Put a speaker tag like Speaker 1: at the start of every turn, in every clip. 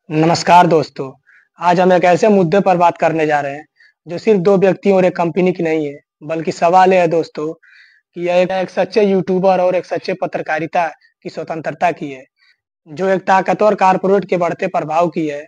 Speaker 1: नमस्कार दोस्तों। आज हम एक ऐसे मुद्दे पर बात करने जा रहे हैं जो सिर्फ दो व्यक्तियों और एक कंपनी की नहीं है, बल्कि सवाल ये है दोस्तों कि यह एक सच्चे यूट्यूबर और एक सच्चे पत्रकारिता की स्वतंत्रता की है, जो एक ताकतवर कारपोरेट के बढ़ते प्रभाव की है।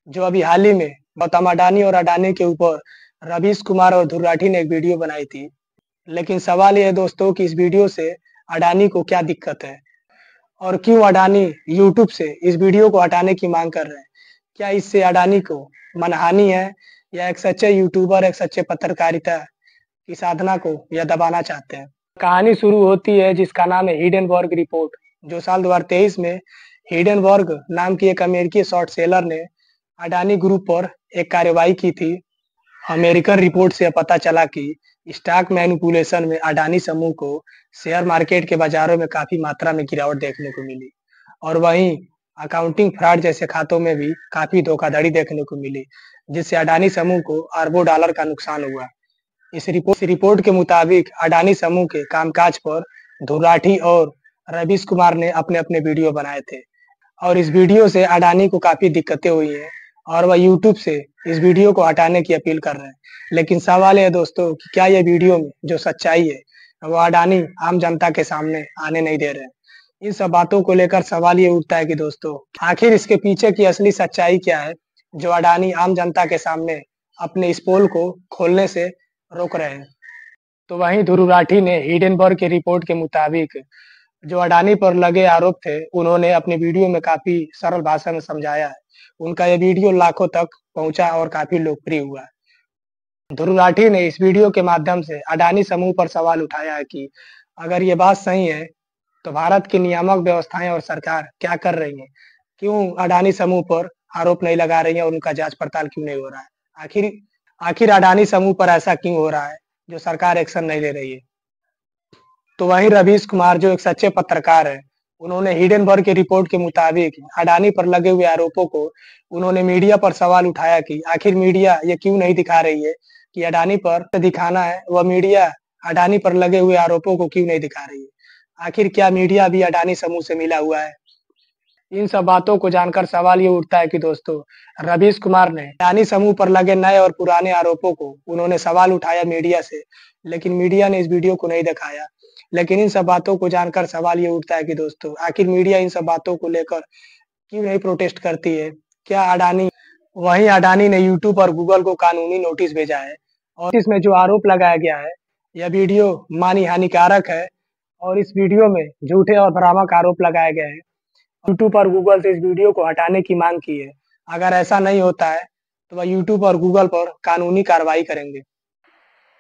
Speaker 1: जो अभी हाल ही में गौतम अडानी और अडानी के ऊपर रवीश कुमार और ध्रुव राठी ने एक वीडियो बनाई थी। लेकिन सवाल ये है दोस्तों कि इस वीडियो से अडानी को क्या दिक्कत है और क्यों अडानी यूट्यूब से इस वीडियो को हटाने की मांग कर रहे हैं। क्या इससे अडानी को मनहानि है या एक सच्चे यूट्यूबर, एक सच्चे पत्रकारिता की साधना को यह दबाना चाहते हैं। कहानी शुरू होती है जिसका नाम है हिडेनबर्ग रिपोर्ट, जो साल 2023 में हिडेनबर्ग नाम की एक अमेरिकी शॉर्ट सेलर ने अडानी ग्रुप पर एक कार्रवाई की थी। अमेरिकन रिपोर्ट से पता चला कि स्टॉक मैनिपुलेशन में अडानी समूह को शेयर मार्केट के बाजारों में काफी मात्रा में गिरावट देखने को मिली और वहीं अकाउंटिंग फ्रॉड जैसे खातों में भी काफी धोखाधड़ी देखने को मिली, जिससे अडानी समूह को अरबों डॉलर का नुकसान हुआ। इस रिपोर्ट के मुताबिक अडानी समूह के कामकाज पर ध्रुव राठी और रवीश कुमार ने अपने अपने वीडियो बनाए थे और इस वीडियो से अडानी को काफी दिक्कतें हुई हैं और वह यूट्यूब से इस वीडियो को हटाने की अपील कर रहे हैं। लेकिन सवाल है दोस्तों कि क्या यह वीडियो में जो सच्चाई है वो अडानी आम जनता के सामने आने नहीं दे रहे हैं। इन सब बातों को लेकर सवाल ये उठता है कि दोस्तों आखिर इसके पीछे की असली सच्चाई क्या है, जो अडानी आम जनता के सामने अपने इस पोल को खोलने से रोक रहे हैं। तो वहीं ध्रुव राठी ने हिडेनबर्ग की रिपोर्ट के मुताबिक जो अडानी पर लगे आरोप थे, उन्होंने अपनी वीडियो में काफी सरल भाषा में समझाया है। उनका यह वीडियो लाखों तक पहुंचा और काफी लोकप्रिय हुआ। ध्रुव राठी ने इस वीडियो के माध्यम से अडानी समूह पर सवाल उठाया है कि अगर ये बात सही है तो भारत की नियामक व्यवस्थाएं और सरकार क्या कर रही है, क्यों अडानी समूह पर आरोप नहीं लगा रही है और उनका जांच पड़ताल क्यों नहीं हो रहा है। आखिर आखिर अडानी समूह पर ऐसा क्यों हो रहा है जो सरकार एक्शन नहीं ले रही है। तो वहीं रवीश कुमार जो एक सच्चे पत्रकार है, उन्होंने हिडेनबर्ग की रिपोर्ट के मुताबिक अडानी पर लगे हुए आरोपों को उन्होंने मीडिया पर सवाल उठाया कि आखिर मीडिया ये क्यों नहीं दिखा रही है कि अडानी पर दिखाना है, वह मीडिया अडानी पर लगे हुए आरोपों को क्यों नहीं दिखा रही है। आखिर क्या मीडिया भी अडानी समूह से मिला हुआ है। इन सब बातों को जानकर सवाल ये उठता है कि दोस्तों रवीश कुमार ने अडानी समूह पर लगे नए और पुराने आरोपों को उन्होंने सवाल उठाया मीडिया से, लेकिन मीडिया ने इस वीडियो को नहीं दिखाया। लेकिन इन सब बातों को जानकर सवाल ये उठता है कि दोस्तों आखिर मीडिया इन सब बातों को लेकर क्यों नहीं प्रोटेस्ट करती है। क्या अडानी वहीं अडानी ने यूट्यूब और गूगल को कानूनी नोटिस भेजा है और इसमें जो आरोप लगाया गया है यह वीडियो मानी हानिकारक है और इस वीडियो में झूठे और भ्रामक आरोप लगाए गए हैं। यूट्यूब और गूगल से इस वीडियो को हटाने की मांग की है। अगर ऐसा नहीं होता है तो वह यूट्यूब और गूगल पर कानूनी कार्रवाई करेंगे।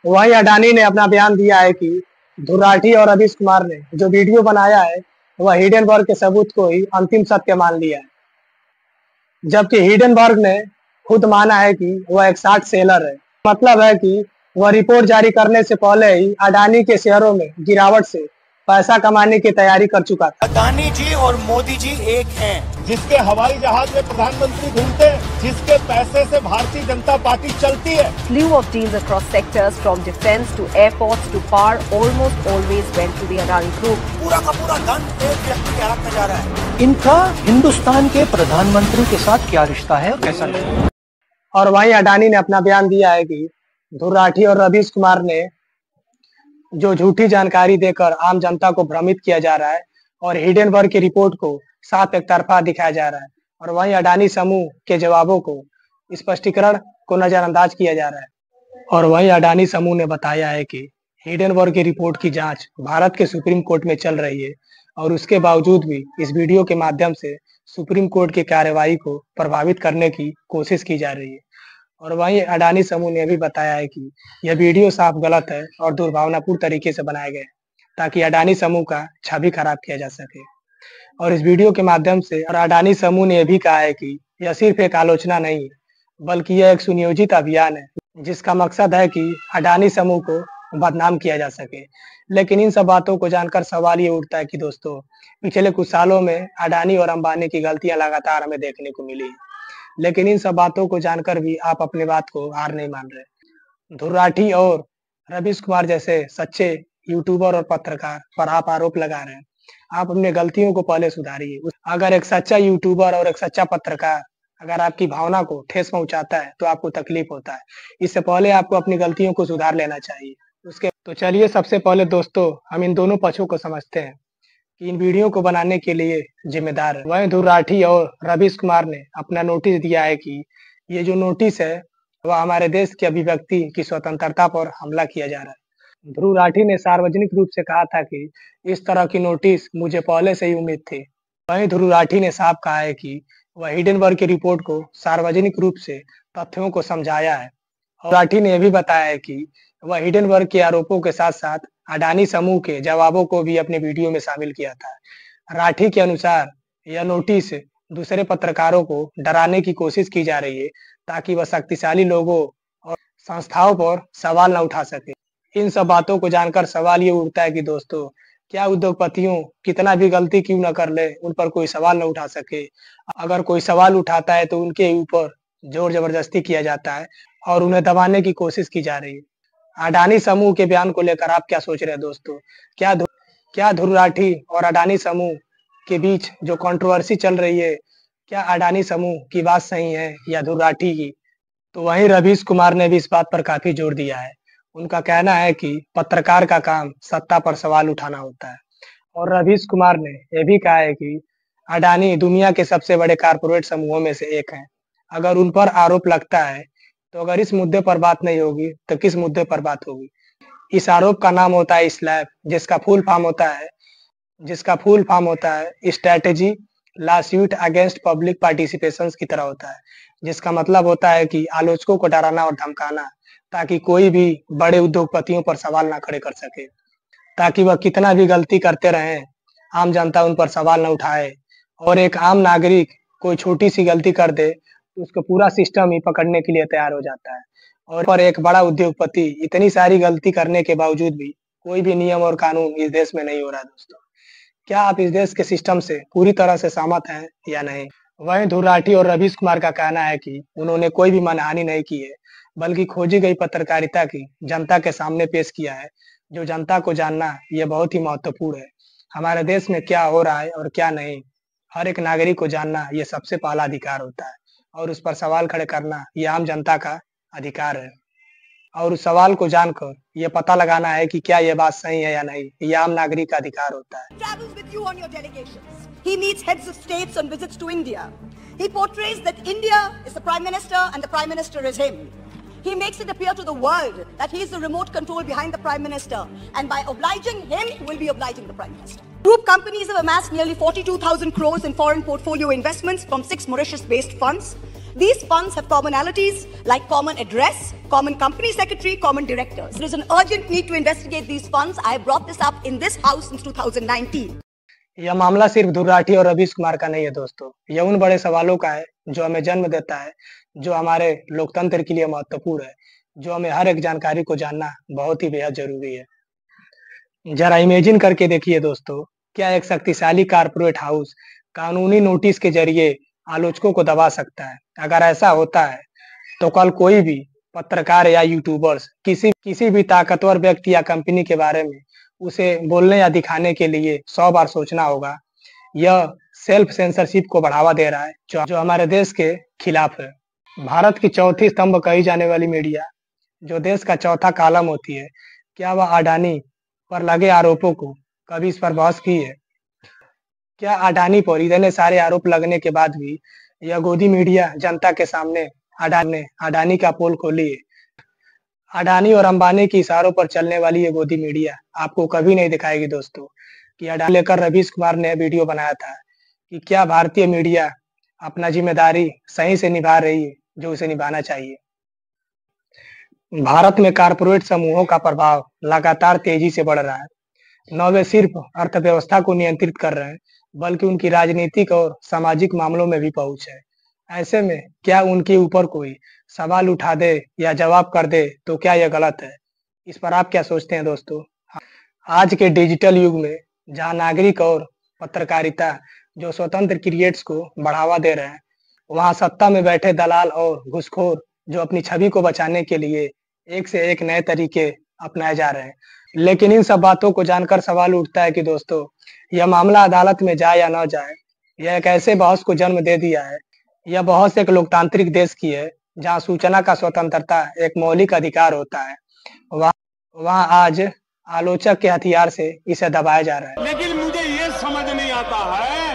Speaker 1: वहीं अडानी ने अपना बयान दिया है कि ध्रुव राठी और रवीश कुमार ने जो वीडियो बनाया है वह हिडेनबर्ग के सबूत को ही अंतिम सत्य मान लिया है, जबकि हिडेनबर्ग ने खुद माना है कि वह एक शॉर्ट सेलर है। मतलब है कि वह रिपोर्ट जारी करने से पहले ही अडानी के शेयरों में गिरावट से पैसा कमाने की तैयारी कर चुका था।
Speaker 2: अडानी जी और मोदी जी एक हैं।
Speaker 3: जिसके हवाई जहाज में प्रधानमंत्री घूमते हैं, जिसके पैसे से भारतीय जनता पार्टी चलती है।
Speaker 4: Slew of deals across sectors from defense to airports to power almost always went to the Adani Group.
Speaker 2: पूरा का पूरा धन एक व्यक्ति के हाथ में जा रहा है।
Speaker 5: इनका हिंदुस्तान के प्रधानमंत्री के साथ क्या रिश्ता है और कैसा रिश्ता है?
Speaker 1: और वहीं अडानी ने अपना बयान दिया है कि ध्रुव राठी और रवीश कुमार ने जो झूठी जानकारी देकर आम जनता को भ्रमित किया जा रहा है और हिडेनबर्ग की रिपोर्ट को साफ एक तरफा दिखाया जा रहा है और वहीं अडानी समूह के जवाबों को स्पष्टीकरण को नजरअंदाज किया जा रहा है। और वहीं अडानी समूह ने बताया है कि हिडेनबर्ग की रिपोर्ट की जांच भारत के सुप्रीम कोर्ट में चल रही है और उसके बावजूद भी इस वीडियो के माध्यम से सुप्रीम कोर्ट की कार्यवाही को प्रभावित करने की कोशिश की जा रही है। और वहीं अडानी समूह ने भी बताया है कि यह वीडियो साफ गलत है और दुर्भावनापूर्ण तरीके से बनाया गया है ताकि अडानी समूह का छवि खराब किया जा सके। और इस वीडियो के माध्यम से और अडानी समूह ने यह भी कहा है कि यह सिर्फ एक आलोचना नहीं है, बल्कि यह एक सुनियोजित अभियान है जिसका मकसद है कि अडानी समूह को बदनाम किया जा सके। लेकिन इन सब बातों को जानकर सवाल ये उठता है कि दोस्तों पिछले कुछ सालों में अडानी और अंबानी की गलतियां लगातार हमें देखने को मिली है, लेकिन इन सब बातों को जानकर भी आप अपने बात को हार नहीं मान रहे। ध्रुव राठी और रवीश कुमार जैसे सच्चे यूट्यूबर और पत्रकार पर आप आरोप लगा रहे हैं। आप अपने गलतियों को पहले सुधारिए। अगर एक सच्चा यूट्यूबर और एक सच्चा पत्रकार अगर आपकी भावना को ठेस पहुंचाता है तो आपको तकलीफ होता है। इससे पहले आपको अपनी गलतियों को सुधार लेना चाहिए। उसके तो चलिए सबसे पहले दोस्तों हम इन दोनों पक्षों को समझते हैं कि इन वीडियो को बनाने के लिए जिम्मेदार वहीं ध्रुव राठी और रवीश कुमार ने अपना नोटिस दिया है कि ये जो नोटिस है वह हमारे देश की अभिव्यक्ति की स्वतंत्रता पर हमला किया जा रहा है। ध्रुव राठी ने सार्वजनिक रूप से कहा था कि इस तरह की नोटिस मुझे पहले से ही उम्मीद थी। वहीं ध्रुव राठी ने साफ कहा है कि वह हिडेनबर्ग की रिपोर्ट को सार्वजनिक रूप से तथ्यों को समझाया है और राठी ने यह भी बताया है कि वह हिडेनबर्ग के आरोपों के साथ साथ अडानी समूह के जवाबों को भी अपने वीडियो में शामिल किया था। राठी के अनुसार यह नोटिस दूसरे पत्रकारों को डराने की कोशिश की जा रही है ताकि वह शक्तिशाली लोगों और संस्थाओं पर सवाल न उठा सके। इन सब बातों को जानकर सवाल ये उठता है कि दोस्तों क्या उद्योगपतियों कितना भी गलती क्यों न कर ले उन पर कोई सवाल न उठा सके। अगर कोई सवाल उठाता है तो उनके ऊपर जोर जबरदस्ती किया जाता है और उन्हें दबाने की कोशिश की जा रही है। अडानी समूह के बयान को लेकर आप क्या सोच रहे हैं दोस्तों? क्या ध्रुव राठी और अडानी समूह के बीच जो कंट्रोवर्सी चल रही है, क्या अडानी समूह की बात सही है या ध्रुव राठी की? तो वहीं रवीश कुमार ने भी इस बात पर काफी जोर दिया है। उनका कहना है कि पत्रकार का काम सत्ता पर सवाल उठाना होता है और रवीश कुमार ने यह भी कहा है कि अडानी दुनिया के सबसे बड़े कारपोरेट समूहों में से एक हैं। अगर उन पर आरोप लगता है तो अगर इस मुद्दे पर बात नहीं होगी तो किस मुद्दे पर बात होगी? इस आरोप का नाम होता है स्लैप, जिसका फुल फॉर्म होता है strategy lawsuit against public participations की तरह होता है, जिसका मतलब होता है कि आलोचकों को डराना और धमकाना ताकि कोई भी बड़े उद्योगपतियों पर सवाल ना खड़े कर सके, ताकि वह कितना भी गलती करते रहें आम जनता उन पर सवाल न उठाए और एक आम नागरिक कोई छोटी सी गलती कर दे तो उसको पूरा सिस्टम ही पकड़ने के लिए तैयार हो जाता है। और पर एक बड़ा उद्योगपति इतनी सारी गलती करने के बावजूद भी कोई भी नियम और कानून इस देश में नहीं हो रहा दोस्तों। क्या आप इस देश के सिस्टम से पूरी तरह से सहमत हैं या नहीं? वहीं ध्रुव राठी और रवीश कुमार का कहना है कि उन्होंने कोई भी मानहानि नहीं की है, बल्कि खोजी गई पत्रकारिता की जनता के सामने पेश किया है। जो जनता को जानना यह बहुत ही महत्वपूर्ण है। हमारे देश में क्या हो रहा है और क्या नहीं, हर एक नागरिक को जानना यह सबसे पहला अधिकार होता है और उस पर सवाल खड़े करना यह आम जनता का अधिकार है। और उस सवाल को जानकर यह पता लगाना है कि क्या यह बात सही है या नहीं, यह आम नागरिक का अधिकार होता है।
Speaker 6: Travels with you on your delegations. He meets heads of states on visits to India. He portrays that India is the Prime Minister and the Prime Minister is him. He makes it appear to the world that he is the remote control behind the Prime Minister, and by obliging him, will be obliging the Prime Minister. Group companies have amassed nearly 42,000 crores in foreign portfolio investments from 6 Mauritius-based funds. These funds have commonalities like common address, common company secretary, common directors. There is an urgent need to investigate these funds. I have brought this up in this house since 2019.
Speaker 1: यह मामला सिर्फ ध्रुव राठी और रवीश कुमार का नहीं है दोस्तों, यह उन बड़े सवालों का है जो हमें जन्म देता है, जो हमारे लोकतंत्र के लिए महत्वपूर्ण है, जो हमें हर एक जानकारी को जानना बहुत ही बेहद जरूरी है। जरा इमेजिन करके देखिए दोस्तों, क्या एक शक्तिशाली कारपोरेट हाउस कानूनी नोटिस के जरिए आलोचकों को दबा सकता है? अगर ऐसा होता है तो कल कोई भी पत्रकार या यूट्यूबर्स किसी भी ताकतवर व्यक्ति या कंपनी के बारे में उसे बोलने या दिखाने के लिए 100 बार सोचना होगा। यह सेल्फ सेंसरशिप को बढ़ावा दे रहा है जो हमारे देश के खिलाफ है। भारत की चौथी स्तंभ कही जाने वाली मीडिया, जो देश का चौथा कॉलम होती है, क्या वह अडानी पर लगे आरोपों को कभी इस पर बहस की है? क्या अडानी पर इतने सारे आरोप लगने के बाद भी यह गोदी मीडिया जनता के सामने अडानी का पोल खोली है? अडानी और अंबानी की इशारों पर चलने वाली ये गोदी मीडिया आपको कभी नहीं दिखाएगी दोस्तों कि अडानी लेकर रवीश कुमार ने वीडियो बनाया था कि क्या भारतीय मीडिया अपना जिम्मेदारी सही से निभा रही है जो उसे निभाना चाहिए। भारत में कारपोरेट समूहों का प्रभाव लगातार तेजी से बढ़ रहा है। न वे सिर्फ अर्थव्यवस्था को नियंत्रित कर रहे हैं, बल्कि उनकी राजनीतिक और सामाजिक मामलों में भी पहुंच है। ऐसे में क्या उनके ऊपर कोई सवाल उठा दे या जवाब कर दे तो क्या यह गलत है? इस पर आप क्या सोचते हैं दोस्तों? आज के डिजिटल युग में जहां नागरिक और पत्रकारिता जो स्वतंत्र क्रिएट्स को बढ़ावा दे रहे हैं, वहां सत्ता में बैठे दलाल और घुसखोर जो अपनी छवि को बचाने के लिए एक से एक नए तरीके अपनाए जा रहे हैं। लेकिन इन सब बातों को जानकर सवाल उठता है कि दोस्तों, यह मामला अदालत में जाए या न जाए, यह एक ऐसे बहस को जन्म दे दिया है यह बहुत से एक लोकतांत्रिक देश की है, जहाँ सूचना का स्वतंत्रता एक मौलिक अधिकार होता है। वहाँ आज आलोचक के हथियार से इसे दबाया जा रहा है।
Speaker 3: लेकिन मुझे ये समझ नहीं आता है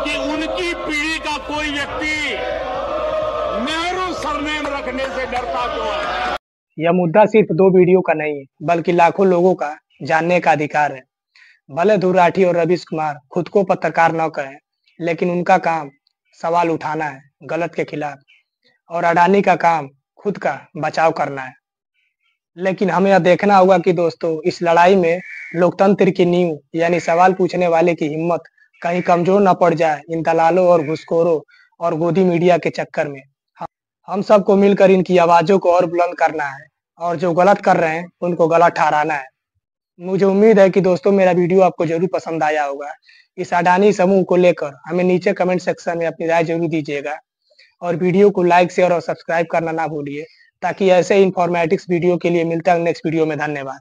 Speaker 3: कि उनकी पीढ़ी का कोई व्यक्ति नेहरू सरनेम रखने से डरता क्यों है।
Speaker 1: यह मुद्दा सिर्फ 2 वीडियो का नहीं है, बल्कि लाखों लोगों का जानने का अधिकार है। भले ध्रुव राठी और रवीश कुमार खुद को पत्रकार न कहें, लेकिन उनका काम सवाल उठाना है गलत के खिलाफ, और अडानी का काम खुद का बचाव करना है। लेकिन हमें यह देखना होगा कि दोस्तों, इस लड़ाई में लोकतंत्र की नींव यानी सवाल पूछने वाले की हिम्मत कहीं कमजोर न पड़ जाए इन दलालों और घुसखोरों और गोदी मीडिया के चक्कर में। हम सबको मिलकर इनकी आवाजों को और बुलंद करना है, और जो गलत कर रहे हैं उनको गलत ठहराना है। मुझे उम्मीद है कि दोस्तों मेरा वीडियो आपको जरूर पसंद आया होगा। इस अडानी समूह को लेकर हमें नीचे कमेंट सेक्शन में अपनी राय जरूर दीजिएगा, और वीडियो को लाइक, शेयर और सब्सक्राइब करना ना भूलिए, ताकि ऐसे इंफॉर्मेटिक्स वीडियो के लिए मिलता है नेक्स्ट वीडियो में। धन्यवाद।